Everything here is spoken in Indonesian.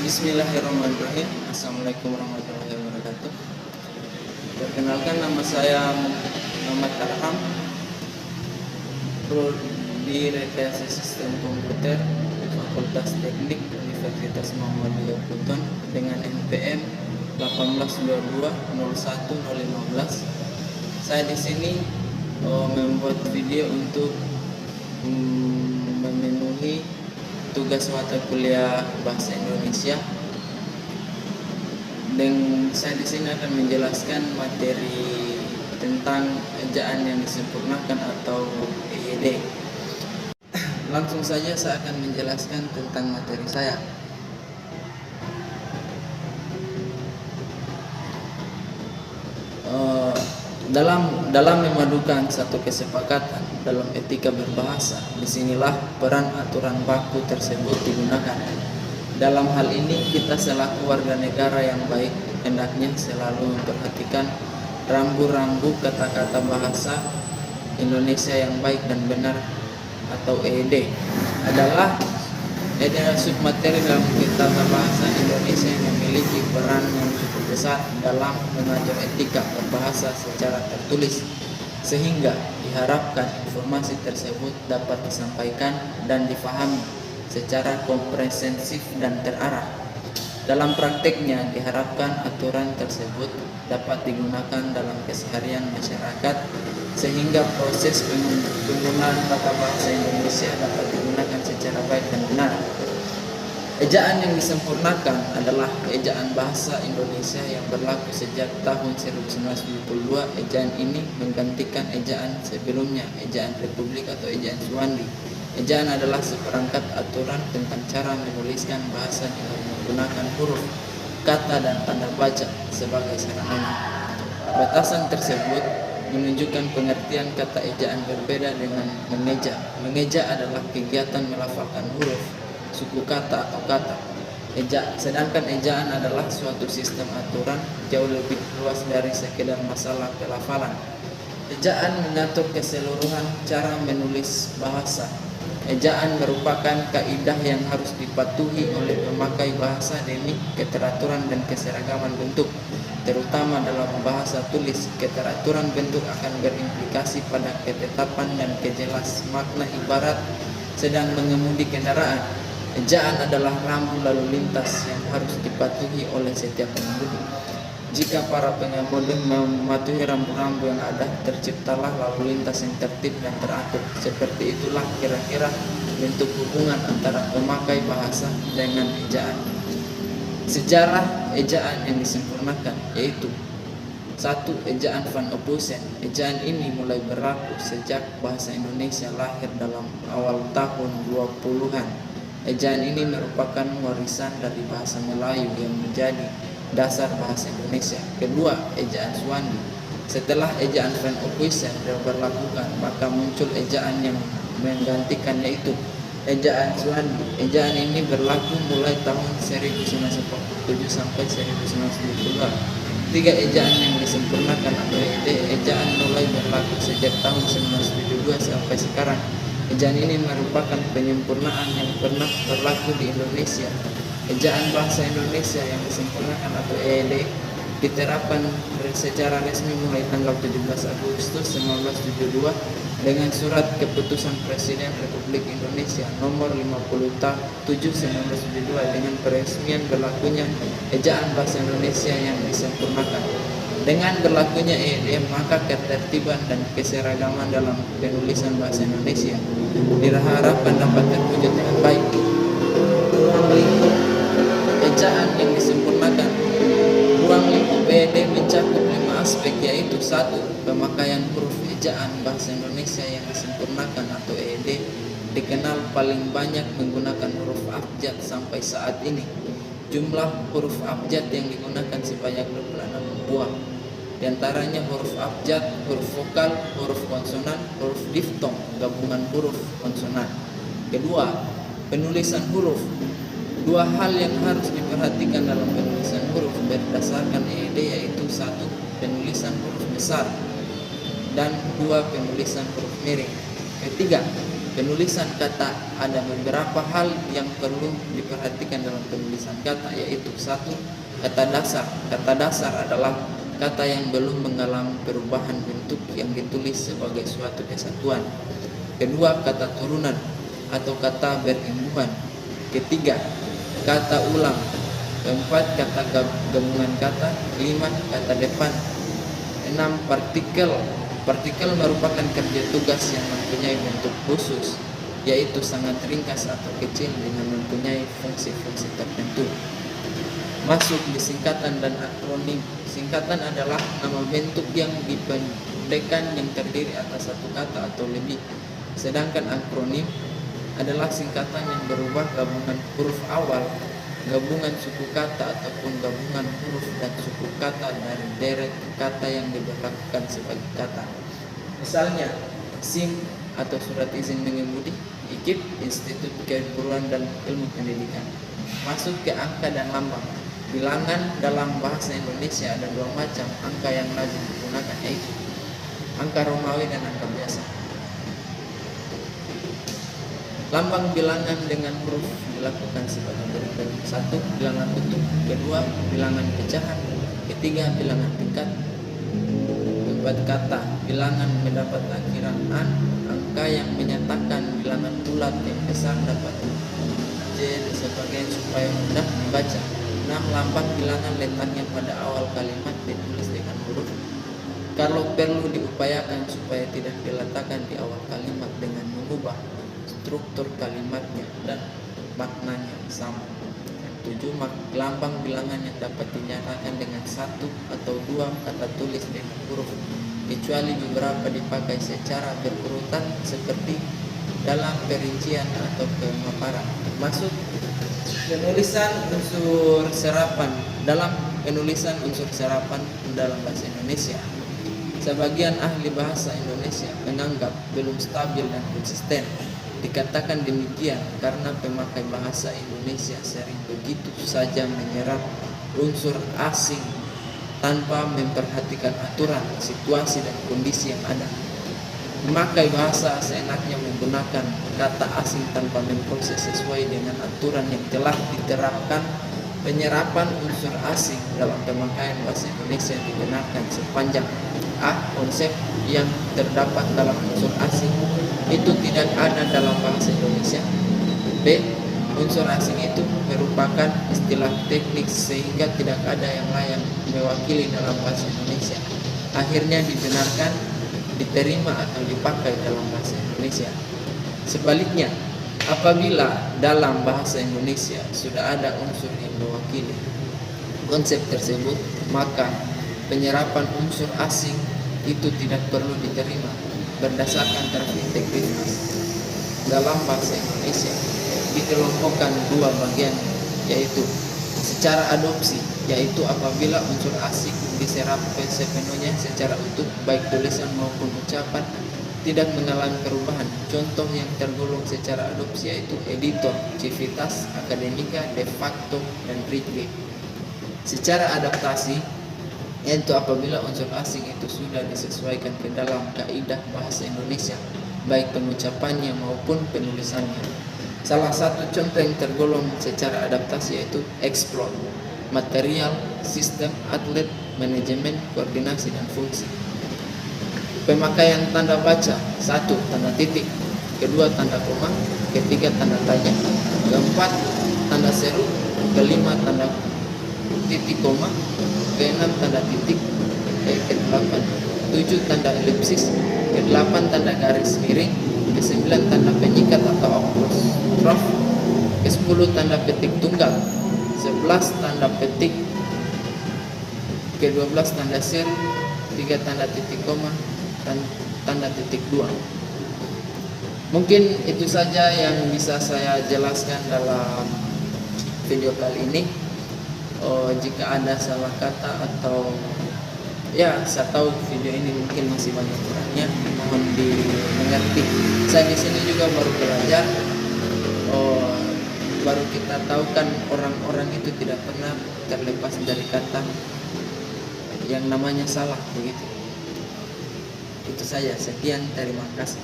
Bismillahirrahmanirrahim. Assalamualaikum warahmatullahi wabarakatuh. Perkenalkan, nama saya Muhammad Arham, Prodi Rekayasa Sistem Komputer, Fakultas Teknik Universitas Muhammadiyah Buton, dengan NPM 18220115. Saya di sini membuat video untuk memenuhi tugas mata kuliah Bahasa Indonesia. Dan saya di sini akan menjelaskan materi tentang ejaan yang disempurnakan atau EYD. Langsung saja saya akan menjelaskan tentang materi saya. Dalam memadukan satu kesepakatan dalam etika berbahasa, disinilah peran aturan baku tersebut digunakan. Dalam hal ini, kita selaku warga negara yang baik hendaknya selalu memperhatikan rambu-rambu kata-kata bahasa Indonesia yang baik dan benar atau EYD adalah submateri dalam kita bahasa Indonesia yang memiliki peran yang cukup besar dalam mengatur etika berbahasa secara tertulis, sehingga diharapkan informasi tersebut dapat disampaikan dan difahami secara komprehensif dan terarah. Dalam prakteknya, diharapkan aturan tersebut dapat digunakan dalam keseharian masyarakat, sehingga proses penggunaan kata bahasa Indonesia dapat digunakan secara baik dan benar. Ejaan yang disempurnakan adalah ejaan bahasa Indonesia yang berlaku sejak tahun 1972. Ejaan ini menggantikan ejaan sebelumnya, ejaan Republik atau ejaan Suwandi. Ejaan adalah seperangkat aturan tentang cara menuliskan bahasa dengan menggunakan huruf, kata, dan tanda baca sebagai sarana. Batasan tersebut menunjukkan pengertian kata ejaan berbeda dengan mengeja. Mengeja adalah kegiatan melafalkan huruf, suku kata atau kata. Sedangkan ejaan adalah suatu sistem aturan jauh lebih luas dari sekedar masalah pelafalan. Ejaan mengatur keseluruhan cara menulis bahasa. Ejaan merupakan kaidah yang harus dipatuhi oleh pemakai bahasa demi keteraturan dan keseragaman bentuk, terutama dalam bahasa tulis. Keteraturan bentuk akan berimplikasi pada ketetapan dan kejelas makna ibarat sedang mengemudi kendaraan. Ejaan adalah rambu lalu lintas yang harus dipatuhi oleh setiap pengemudi. Jika para pengemudi mematuhi rambu-rambu yang ada, terciptalah lalu lintas yang tertib dan teratur. Seperti itulah kira-kira bentuk hubungan antara pemakai bahasa dengan ejaan. Sejarah ejaan yang disempurnakan yaitu 1. Ejaan Van Ophusen. Ejaan ini mulai berlaku sejak bahasa Indonesia lahir dalam awal tahun 20-an. Ejaan ini merupakan warisan dari bahasa Melayu yang menjadi dasar bahasa Indonesia. Kedua, ejaan Suwandi. Setelah ejaan Van Ophusen diberlakukan, maka muncul ejaan yang menggantikannya, yaitu ejaan Suwandi. Ejaan ini berlaku mulai tahun 1947 sampai 1972. 3. Ejaan yang disempurnakan atau EYD. Ejaan mulai berlaku sejak tahun 1972 sampai sekarang. Ejaan ini merupakan penyempurnaan yang pernah berlaku di Indonesia. Ejaan bahasa Indonesia yang disempurnakan atau EYD diterapkan secara resmi mulai tanggal 17 Agustus 1972 dengan surat keputusan Presiden Republik Indonesia nomor 57/1972 dengan peresmian berlakunya ejaan bahasa Indonesia yang disempurnakan. Dengan berlakunya EYD, maka ketertiban dan keseragaman dalam penulisan bahasa Indonesia diharapkan dapat terwujud dengan baik. Ruang lingkup ejaan yang disempurnakan. Ruang lingkup EYD mencakup 5 aspek, yaitu 1. Pemakaian huruf ejaan bahasa Indonesia yang disempurnakan atau EYD dikenal paling banyak menggunakan huruf abjad sampai saat ini. Jumlah huruf abjad yang digunakan sebanyak 26 buah. Di antaranya huruf abjad, huruf vokal, huruf konsonan, huruf diftong, gabungan huruf konsonan. Kedua, penulisan huruf. 2 hal yang harus diperhatikan dalam penulisan huruf berdasarkan EYD yaitu 1. Penulisan huruf besar dan 2. Penulisan huruf miring. Ketiga, Penulisan kata, ada beberapa hal yang perlu diperhatikan dalam penulisan kata, yaitu satu, kata dasar. Kata dasar adalah kata yang belum mengalami perubahan bentuk yang ditulis sebagai suatu kesatuan. Kedua, kata turunan atau kata berimbuhan. Ketiga, kata ulang. Keempat, kata gabungan kata. Kelima, kata depan. Enam, partikel. Partikel merupakan kerja tugas yang mempunyai bentuk khusus, yaitu sangat ringkas atau kecil dengan mempunyai fungsi-fungsi tertentu. Masuk di singkatan dan akronim. Singkatan adalah nama bentuk yang dipendekkan yang terdiri atas satu kata atau lebih. Sedangkan akronim adalah singkatan yang berubah gabungan huruf awal, gabungan suku kata ataupun gabungan huruf dan suku kata dari deret kata yang diberlakukan sebagai kata. Misalnya, SIM atau surat izin mengemudi, IKIP, Institut Keguruan dan Ilmu Pendidikan. Masuk ke angka dan lambang. Bilangan dalam bahasa Indonesia ada dua macam angka yang lazim digunakan, yaitu angka Romawi dan angka biasa. Lambang bilangan dengan huruf dilakukan sebagai berikut. Satu, bilangan utuh. Kedua, bilangan pecahan. Ketiga, bilangan tingkat. Keempat, kata bilangan mendapat akhiran an. Angka yang menyatakan bilangan bulat yang besar dapat jadi sebagian supaya mudah dibaca. 6, lambang bilangan letaknya pada awal kalimat ditulis dengan huruf. Kalau perlu diupayakan supaya tidak diletakkan di awal kalimat dengan mengubah struktur kalimatnya dan maknanya sama. 7, lambang bilangan yang dapat dinyatakan dengan satu atau dua kata tulis dengan huruf, kecuali beberapa dipakai secara berurutan seperti dalam perincian atau pemaparan. Termasuk penulisan unsur serapan. Dalam penulisan unsur serapan dalam bahasa Indonesia, sebagian ahli bahasa Indonesia menganggap belum stabil dan konsisten. Dikatakan demikian karena pemakai bahasa Indonesia sering begitu saja menyerap unsur asing tanpa memperhatikan aturan, situasi, dan kondisi yang ada. Memakai bahasa seenaknya menggunakan kata asing tanpa memproses sesuai dengan aturan yang telah diterapkan. Penyerapan unsur asing dalam pemakaian bahasa Indonesia digunakan sepanjang konsep yang terdapat dalam unsur asing itu tidak ada dalam bahasa Indonesia. B, unsur asing itu merupakan istilah teknik sehingga tidak ada yang layak mewakili dalam bahasa Indonesia. Akhirnya dibenarkan, diterima atau dipakai dalam bahasa Indonesia. Sebaliknya, apabila dalam bahasa Indonesia sudah ada unsur yang mewakili konsep tersebut, maka penyerapan unsur asing itu tidak perlu diterima berdasarkan integritas. Dalam bahasa Indonesia dikelompokkan dua bagian, yaitu secara adopsi, yaitu apabila unsur asing diserap sepenuhnya secara utuh baik tulisan maupun ucapan tidak mengalami perubahan. Contoh yang tergolong secara adopsi yaitu editor, civitas, akademika, de facto, dan Ridley. Secara adaptasi yaitu apabila unsur asing itu sudah disesuaikan ke dalam kaidah bahasa Indonesia baik pengucapannya maupun penulisannya. Salah satu contoh yang tergolong secara adaptasi yaitu explore, material, sistem, atlet, manajemen, koordinasi, dan fungsi. Pemakaian tanda baca: 1, tanda titik. 2, tanda koma. 3, tanda tanya. 4, tanda seru. 5, tanda titik koma. 6, tanda titik. 8, 7, tanda elipsis. 8, tanda garis miring. 9, tanda penyikat atau apostrof. 10, tanda petik tunggal. 11, tanda petik. 12, tanda seru. 3, tanda titik koma. Dan tanda titik 2. Mungkin itu saja yang bisa saya jelaskan dalam video kali ini. Jika ada salah kata atau saya tahu video ini mungkin masih banyak kurangnya, mohon dimengerti. Saya di sini juga baru belajar, baru kita tahu kan orang-orang itu tidak pernah terlepas dari kata yang namanya salah begitu. Itu saja, sekian, terima kasih.